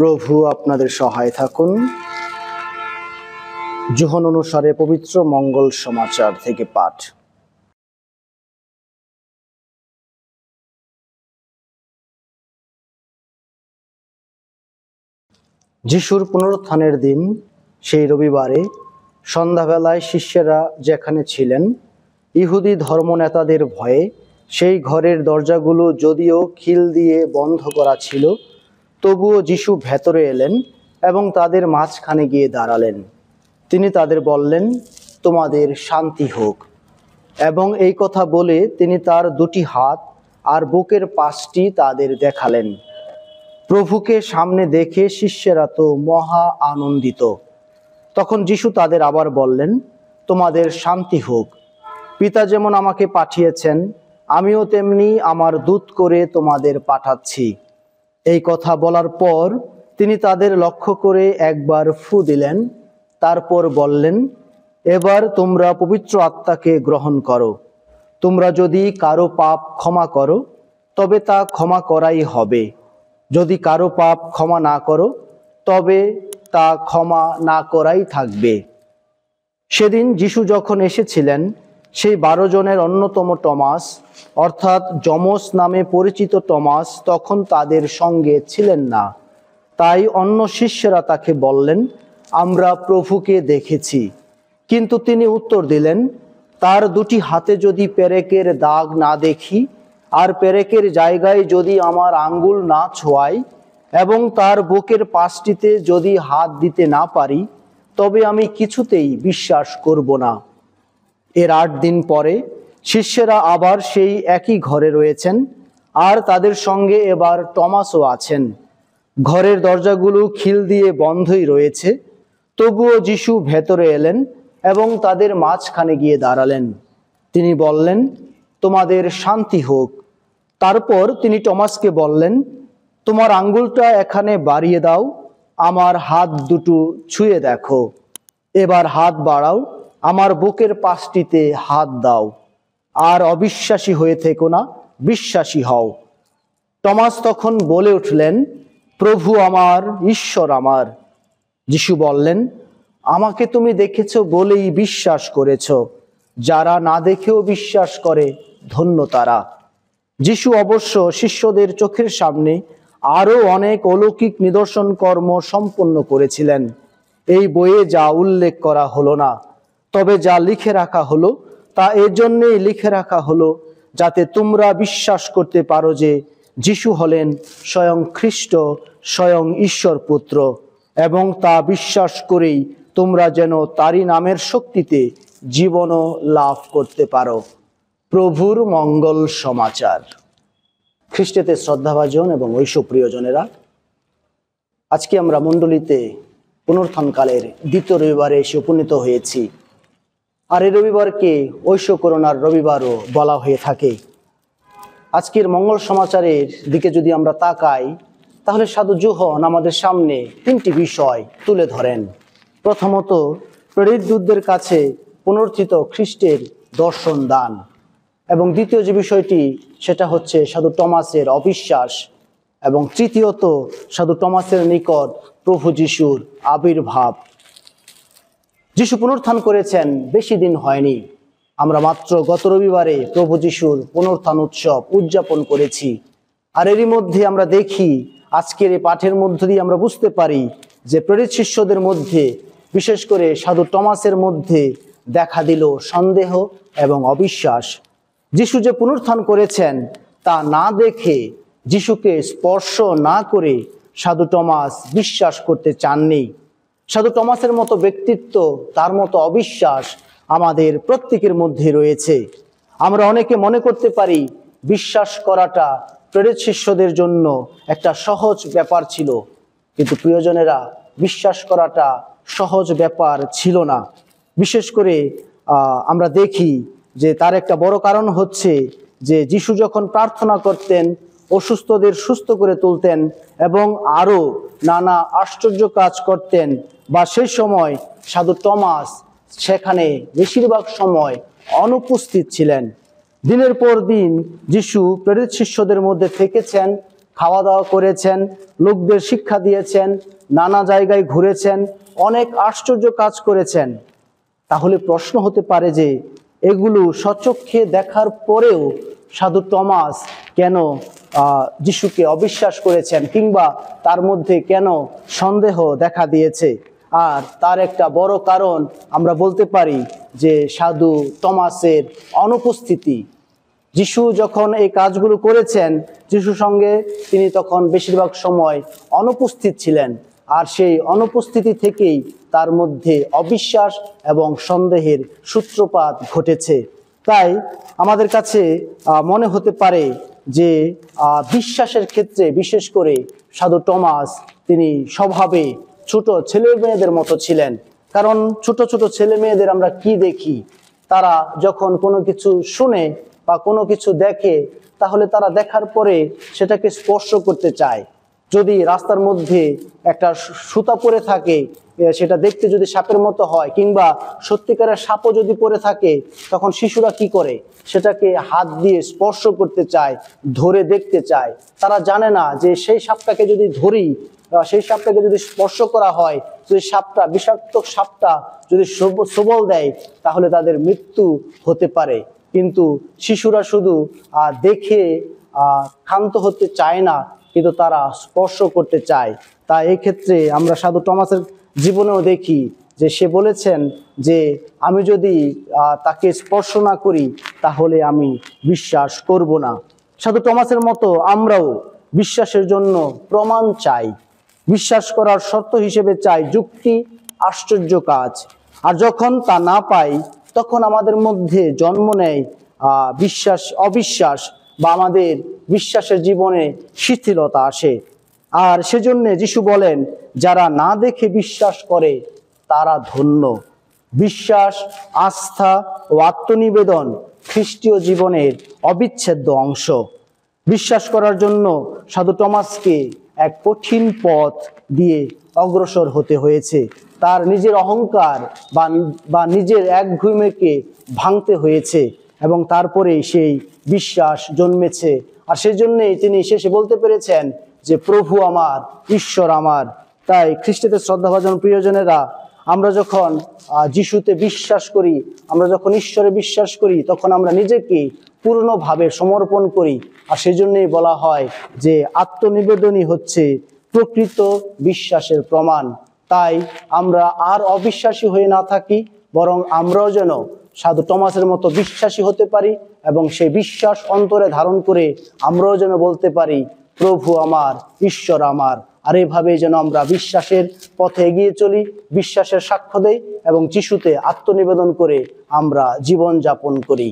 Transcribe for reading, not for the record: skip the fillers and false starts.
প্রভু আপনাদের সহায় থাকুন। যোহন অনুসারে পবিত্র মঙ্গল সমাচার থেকে পাঠ। যিশুর পুনরুত্থানের দিন সেই রবিবারে সন্ধ্যাবেলায় শিষ্যেরা যেখানে ছিলেন, ইহুদি ধর্মনেতাদের ভয়ে সেই ঘরের দরজাগুলো যদিও খিল দিয়ে বন্ধ করা ছিল, তবুও যিশু ভেতরে এলেন এবং তাদের মাঝখানে গিয়ে দাঁড়ালেন। তিনি তাদের বললেন, তোমাদের শান্তি হোক। এবং এই কথা বলে তিনি তার দুটি হাত আর বুকের পাশটি তাদের দেখালেন। প্রভুকে সামনে দেখে শিষ্যেরা তো মহা আনন্দিত। তখন যিশু তাদের আবার বললেন, তোমাদের শান্তি হোক। পিতা যেমন আমাকে পাঠিয়েছেন, আমিও তেমনি আমার দূত করে তোমাদের পাঠাচ্ছি। এই কথা বলার পর তিনি তাদের লক্ষ্য করে একবার ফু দিলেন। তারপর বললেন, এবার তোমরা পবিত্র আত্মাকে গ্রহণ করো। তোমরা যদি কারো পাপ ক্ষমা করো, তবে তা ক্ষমা করাই হবে। যদি কারো পাপ ক্ষমা না করো, তবে তা ক্ষমা না করাই থাকবে। সেদিন যিশু যখন এসেছিলেন, সেই 12 জনের অন্যতম টমাস, অর্থাৎ যমস নামে পরিচিত টমাস, তখন তাদের সঙ্গে ছিলেন না। তাই অন্য শিষ্যরা তাকে বললেন, আমরা প্রভুকে দেখেছি। কিন্তু তিনি উত্তর দিলেন, তার দুটি হাতে যদি পেরেকের দাগ না দেখি, আর পেরেকের জায়গায় যদি আমার আঙ্গুল না ছোঁয়াই, এবং তার বুকের পাশটিতে যদি হাত দিতে না পারি, তবে আমি কিছুতেই বিশ্বাস করব না। এর 8 দিন পরে শিষ্যেরা আবার সেই একই ঘরে রয়েছেন, আর তাদের সঙ্গে এবার টমাসও আছেন। ঘরের দরজাগুলো খিল দিয়ে বন্ধই রয়েছে, তবুও যিশু ভেতরে এলেন এবং তাদের মাঝখানে গিয়ে দাঁড়ালেন। তিনি বললেন, তোমাদের শান্তি হোক। তারপর তিনি টমাসকে বললেন, তোমার আঙ্গুলটা এখানে বাড়িয়ে দাও, আমার হাত দুটো ছুঁয়ে দেখো। এবার হাত বাড়াও, আমার বুকের পাশটিতে হাত দাও। আর অবিশ্বাসী হয়ে থেকো না, বিশ্বাসী হও। টমাস তখন বলে উঠলেন, প্রভু আমার, ঈশ্বর আমার। যিশু বললেন, আমাকে তুমি দেখেছ বলেই বিশ্বাস করেছ। যারা না দেখেও বিশ্বাস করে, ধন্য তারা। যিশু অবশ্য শিষ্যদের চোখের সামনে আরও অনেক অলৌকিক নিদর্শন কর্ম সম্পন্ন করেছিলেন। এই বইয়ে যা উল্লেখ করা হলো না, তবে যা লিখে রাখা হলো তা এজন্যই লিখে রাখা হলো, যাতে তোমরা বিশ্বাস করতে পারো যে যিশু হলেন স্বয়ং খ্রিস্ট, স্বয়ং ঈশ্বর পুত্র, এবং তা বিশ্বাস করেই তোমরা যেন তারই নামের শক্তিতে জীবনও লাভ করতে পারো। প্রভুর মঙ্গল সমাচার। খ্রিস্টেতে শ্রদ্ধাভাজন এবং ঐশ্বপ্রিয়জনেরা, আজকে আমরা মণ্ডলীতে পুনরুত্থানকালের দ্বিতীয় রবিবারে এসে উপনীত হয়েছি। আর এই রবিবারকে ঐশ্বকরণার রবিবারও বলা হয়ে থাকে। আজকের মঙ্গল সমাচারের দিকে যদি আমরা তাকাই, তাহলে সাধু যোহন আমাদের সামনে 3টি বিষয় তুলে ধরেন। প্রথমত, প্রেরিত দূতদের কাছে পুনরুত্থিত খ্রিস্টের দর্শন দান, এবং দ্বিতীয় যে বিষয়টি সেটা হচ্ছে সাধু টমাসের অবিশ্বাস, এবং তৃতীয়ত সাধু টমাসের নিকট প্রভু যিশুর আবির্ভাব। যিশু পুনরুত্থান করেছেন বেশি দিন হয়নি। আমরা মাত্র গত রবিবারে প্রভু যিশুর পুনরুত্থান উৎসব উদযাপন করেছি। আর এরই মধ্যে আমরা দেখি, আজকের এই পাঠের মধ্য দিয়ে আমরা বুঝতে পারি যে প্রেরিত শিষ্যদের মধ্যে, বিশেষ করে সাধু টমাসের মধ্যে দেখা দিল সন্দেহ এবং অবিশ্বাস। যিশু যে পুনরুত্থান করেছেন তা না দেখে, যিশুকে স্পর্শ না করে সাধু টমাস বিশ্বাস করতে চাননি। সাধু টমাসের মতো ব্যক্তিত্ব, তার মতো অবিশ্বাস আমাদের প্রত্যেকের মধ্যে রয়েছে। আমরা অনেকে মনে করতে পারি বিশ্বাস করাটা প্রেরিত শিষ্যদের জন্য একটা সহজ ব্যাপার ছিল, কিন্তু প্রিয়জনেরা, বিশ্বাস করাটা সহজ ব্যাপার ছিল না। বিশেষ করে আমরা দেখি যে তার একটা বড় কারণ হচ্ছে যে যিশু যখন প্রার্থনা করতেন, অসুস্থদের সুস্থ করে তুলতেন এবং আরও নানা আশ্চর্য কাজ করতেন, বা সেই সময় সাধু টমাস সেখানে বেশিরভাগ সময় অনুপস্থিত ছিলেন। দিনের পর দিন যিশু প্রেরিত শিষ্যদের মধ্যে থেকেছেন, খাওয়া দাওয়া করেছেন, লোকদের শিক্ষা দিয়েছেন, নানা জায়গায় ঘুরেছেন, অনেক আশ্চর্য কাজ করেছেন। তাহলে প্রশ্ন হতে পারে যে এগুলো স্বচক্ষে দেখার পরেও সাধু টমাস কেন যিশুকে অবিশ্বাস করেছেন, কিংবা তার মধ্যে কেন সন্দেহ দেখা দিয়েছে? আর তার একটা বড় কারণ আমরা বলতে পারি যে সাধু টমাসের অনুপস্থিতি। যিশু যখন এই কাজগুলো করেছেন, যিশুর সঙ্গে তিনি তখন বেশিরভাগ সময় অনুপস্থিত ছিলেন, আর সেই অনুপস্থিতি থেকেই তার মধ্যে অবিশ্বাস এবং সন্দেহের সূত্রপাত ঘটেছে। তাই আমাদের কাছে মনে হতে পারে যে বিশ্বাসের ক্ষেত্রে বিশেষ করে সাধু টমাস তিনি স্বভাবে ছোট ছেলে মেয়েদের মতো ছিলেন। কারণ ছোট ছোট ছেলে মেয়েদের আমরা কি দেখি, তারা যখন কোনো কিছু শুনে বা কোনো কিছু দেখে, তাহলে তারা দেখার পরে সেটাকে স্পর্শ করতে চায়। যদি রাস্তার মধ্যে একটা সুতা পড়ে থাকে, সেটা দেখতে যদি সাপের মতো হয়, কিংবা সত্যিকারের সাপও যদি পড়ে থাকে, তখন শিশুরা কি করে? সেটাকে হাত দিয়ে স্পর্শ করতে চায়, ধরে দেখতে চায়। তারা জানে না যে সেই সাপটাকে যদি ধরি, সেই সাপটাকে যদি স্পর্শ করা হয়, যদি সাপটা, বিষাক্ত সাপটা যদি সবল দেয়, তাহলে তাদের মৃত্যু হতে পারে। কিন্তু শিশুরা শুধু দেখে ক্ষান্ত হতে চায় না, কিন্তু তারা স্পর্শ করতে চায়। তাই এই ক্ষেত্রে আমরা সাধু টমাসের জীবনেও দেখি যে সে বলেছেন যে আমি যদি তাকে স্পর্শ না করি তাহলে আমি বিশ্বাস করব না। সাধু টমাসের মতো আমরাও বিশ্বাসের জন্য প্রমাণ চাই, বিশ্বাস করার শর্ত হিসেবে চাই যুক্তি, আশ্চর্য কাজ। আর যখন তা না পাই, তখন আমাদের মধ্যে জন্ম নেয় অবিশ্বাস, বা আমাদের বিশ্বাসের জীবনে শিথিলতা আসে। আর সেজন্য যিশু বলেন, যারা না দেখে বিশ্বাস করে তারা ধন্য। বিশ্বাস, আস্থা ও আত্মনিবেদন খ্রিস্টীয় জীবনের অবিচ্ছেদ্য অংশ। বিশ্বাস করার জন্য সাধু টমাসকে এক কঠিন পথ দিয়ে অগ্রসর হতে হয়েছে। তার নিজের অহংকার বা নিজের একগুঁয়েমিকে ভাঙতে হয়েছে, এবং তারপরে সেই বিশ্বাস জন্মেছে। আর সেই জন্যেই তিনি শেষে বলতে পেরেছেন যে প্রভু আমার, ঈশ্বর আমার। তাই খ্রিস্টতে শ্রদ্ধাভাজন প্রিয়জনেরা, আমরা যখন যিশুতে বিশ্বাস করি, আমরা যখন ঈশ্বরে বিশ্বাস করি, তখন আমরা নিজেকে পূর্ণভাবে সমর্পণ করি। আর সেই জন্যই বলা হয় যে আত্মনিবেদনই হচ্ছে প্রকৃত বিশ্বাসের প্রমাণ। তাই আমরা আর অবিশ্বাসী হয়ে না থাকি, বরং আমরাও যেন সাধু টমাসের মতো বিশ্বাসী হতে পারি, এবং সেই বিশ্বাস অন্তরে ধারণ করে আমরাও যেন বলতে পারি প্রভু আমার, ঈশ্বর আমার। আর এভাবে যেন আমরা বিশ্বাসের পথে এগিয়ে চলি, বিশ্বাসের সাক্ষ্য দেই, এবং যিশুতে আত্মনিবেদন করে আমরা জীবন যাপন করি।